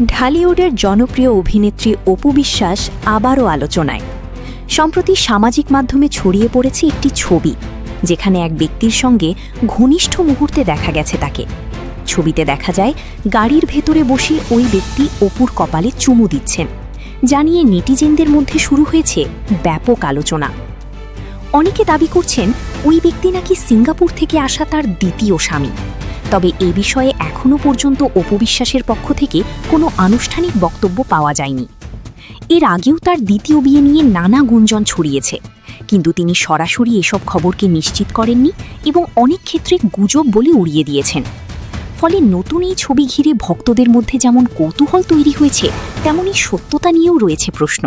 ঢালিউডের জনপ্রিয় অভিনেত্রী অপু বিশ্বাস আবারও আলোচনায়। সম্প্রতি সামাজিক মাধ্যমে ছড়িয়ে পড়েছে একটি ছবি, যেখানে এক ব্যক্তির সঙ্গে ঘনিষ্ঠ মুহূর্তে দেখা গেছে তাকে। ছবিতে দেখা যায় গাড়ির ভেতরে বসে ওই ব্যক্তি অপুর কপালে চুমু দিচ্ছেন, জানিয়ে নেটিজেনদের মধ্যে শুরু হয়েছে ব্যাপক আলোচনা। অনেকে দাবি করছেন ওই ব্যক্তি নাকি সিঙ্গাপুর থেকে আসা তার দ্বিতীয় স্বামী। তবে এ বিষয়ে এখনও পর্যন্ত অপু বিশ্বাসের পক্ষ থেকে কোনো আনুষ্ঠানিক বক্তব্য পাওয়া যায়নি। এর আগেও তার দ্বিতীয় বিয়ে নিয়ে নানা গুঞ্জন ছড়িয়েছে, কিন্তু তিনি সরাসরি এসব খবরকে নিশ্চিত করেননি এবং অনেক ক্ষেত্রে গুজব বলে উড়িয়ে দিয়েছেন। ফলে নতুন এই ছবি ঘিরে ভক্তদের মধ্যে যেমন কৌতূহল তৈরি হয়েছে, তেমনি সত্যতা নিয়েও রয়েছে প্রশ্ন।